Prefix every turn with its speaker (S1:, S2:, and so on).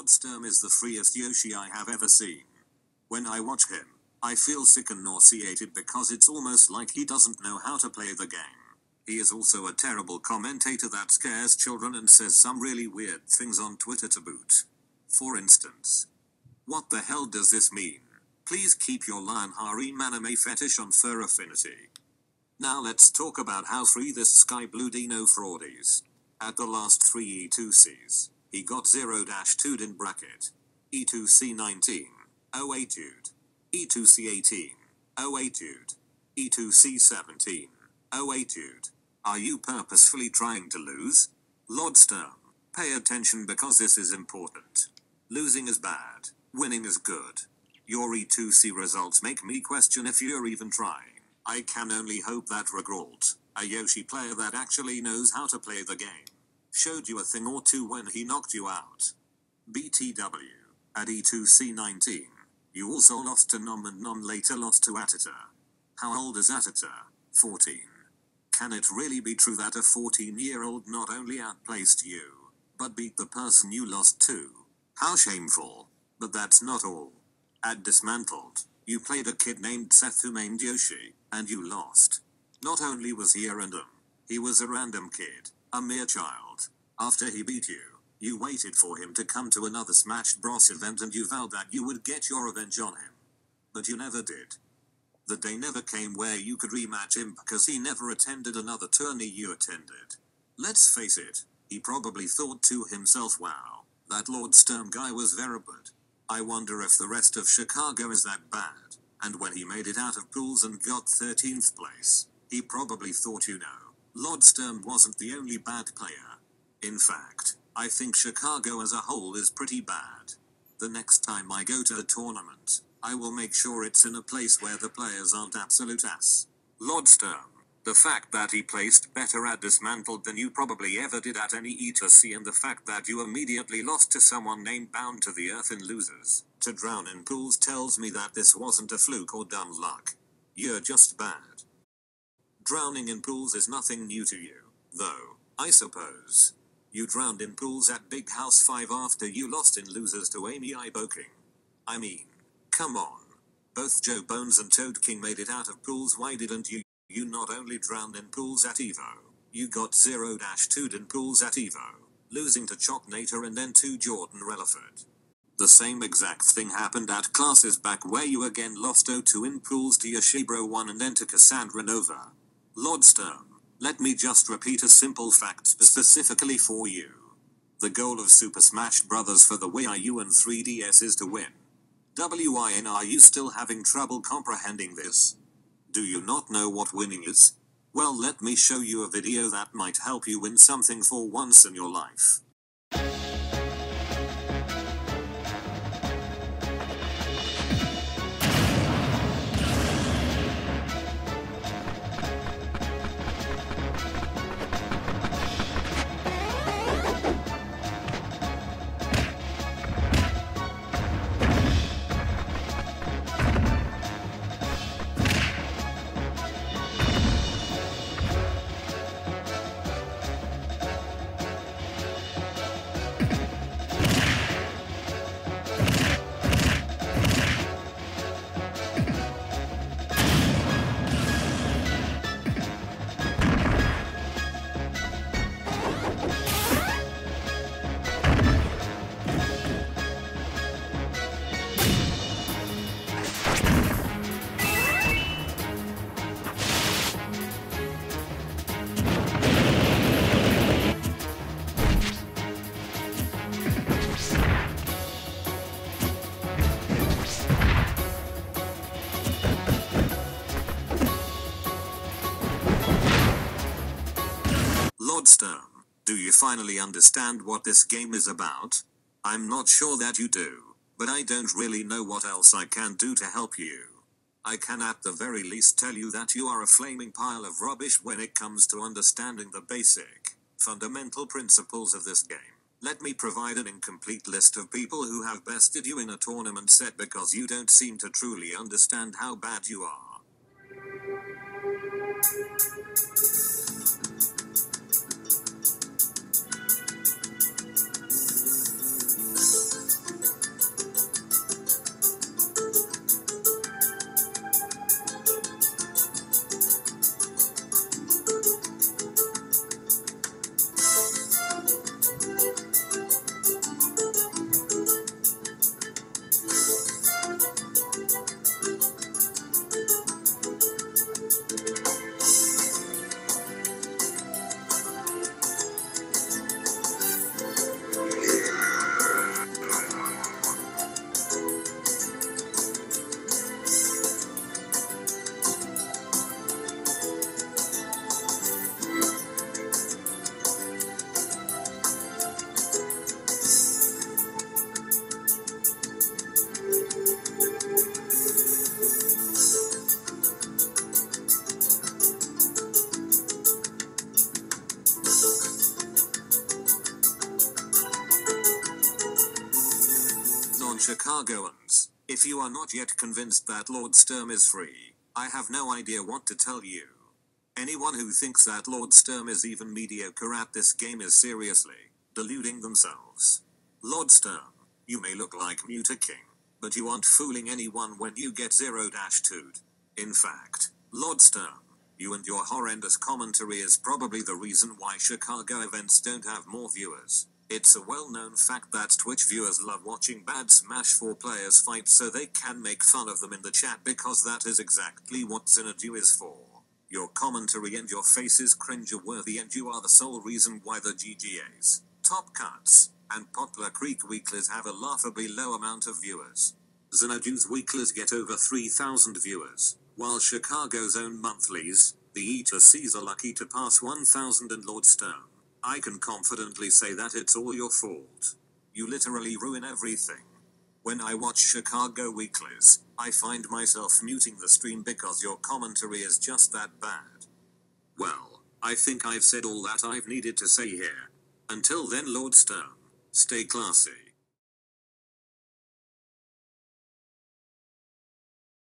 S1: Lord Sturm is the freest Yoshi I have ever seen. When I watch him, I feel sick and nauseated because it's almost like he doesn't know how to play the game. He is also a terrible commentator that scares children and says some really weird things on Twitter to boot. For instance, what the hell does this mean? Please keep your lion harem anime fetish on fur affinity. Now let's talk about how free this sky blue dino fraud is. At the last 3 E2Cs, he got 0-2'd in bracket. E2C 19, 08'd. E2C 18, 08'd. E2C 17, 08'd. Are you purposefully trying to lose? Lord Sturm, pay attention because this is important. Losing is bad, winning is good. Your E2C results make me question if you're even trying. I can only hope that Regralt, a Yoshi player that actually knows how to play the game, showed you a thing or two when he knocked you out. BTW, at E2C 19, you also lost to Nom and Nom later lost to Atita. How old is Atita? 14. Can it really be true that a 14-year-old not only outplaced you, but beat the person you lost to? How shameful. But that's not all. At Dismantled, you played a kid named Seth who named Yoshi, and you lost. Not only was he a random, he was a random kid, a mere child. After he beat you, you waited for him to come to another Smash Bros event and you vowed that you would get your revenge on him. But you never did. The day never came where you could rematch him because he never attended another tourney you attended. Let's face it, he probably thought to himself, wow, that Lord Sturm guy was very good. I wonder if the rest of Chicago is that bad. And when he made it out of pools and got 13th place, he probably thought, Lord Sturm wasn't the only bad player. In fact, I think Chicago as a whole is pretty bad. The next time I go to a tournament, I will make sure it's in a place where the players aren't absolute ass. Lord Sturm, the fact that he placed better at Dismantled than you probably ever did at any E2C, and the fact that you immediately lost to someone named Bound to the Earth in Losers to drown in pools tells me that this wasn't a fluke or dumb luck. You're just bad. Drowning in pools is nothing new to you, though, I suppose. You drowned in pools at Big House 5 after you lost in Losers to Amy Iboking. I mean, come on. Both Joe Bones and Toad King made it out of pools. Why didn't you? You not only drowned in pools at Evo, you got 0-2'd in pools at Evo, losing to Chocknator and then to Jordan Relaford. The same exact thing happened at Classes back where you again lost 0-2 in pools to Yoshibro 1 and then to Cassandra Nova. Lord Sturm, let me just repeat a simple fact specifically for you. The goal of Super Smash Bros. For the Wii U and 3DS is to win. WIN, are you still having trouble comprehending this? Do you not know what winning is? Well, let me show you a video that might help you win something for once in your life. Lord Sturm, do you finally understand what this game is about? I'm not sure that you do, but I don't really know what else I can do to help you. I can at the very least tell you that you are a flaming pile of rubbish when it comes to understanding the basic, fundamental principles of this game. Let me provide an incomplete list of people who have bested you in a tournament set because you don't seem to truly understand how bad you are. Chicagoans, if you are not yet convinced that Lord Sturm is free, I have no idea what to tell you. Anyone who thinks that Lord Sturm is even mediocre at this game is seriously deluding themselves. Lord Sturm, you may look like Muta King, but you aren't fooling anyone when you get 0-2'd. In fact, Lord Sturm, you and your horrendous commentary is probably the reason why Chicago events don't have more viewers. It's a well-known fact that Twitch viewers love watching bad Smash 4 players fight so they can make fun of them in the chat because that is exactly what Xanadu is for. Your commentary and your face is cringe-worthy and you are the sole reason why the GGAs, Top Cuts, and Poplar Creek weeklies have a laughably low amount of viewers. Xanadu's weeklies get over 3,000 viewers, while Chicago's own monthlies, the E2Cs, are lucky to pass 1,000 and Lord Sturm, I can confidently say that it's all your fault. You literally ruin everything. When I watch Chicago weeklies, I find myself muting the stream because your commentary is just that bad. Well, I think I've said all that I've needed to say here. Until then, Lord Sturm, stay classy.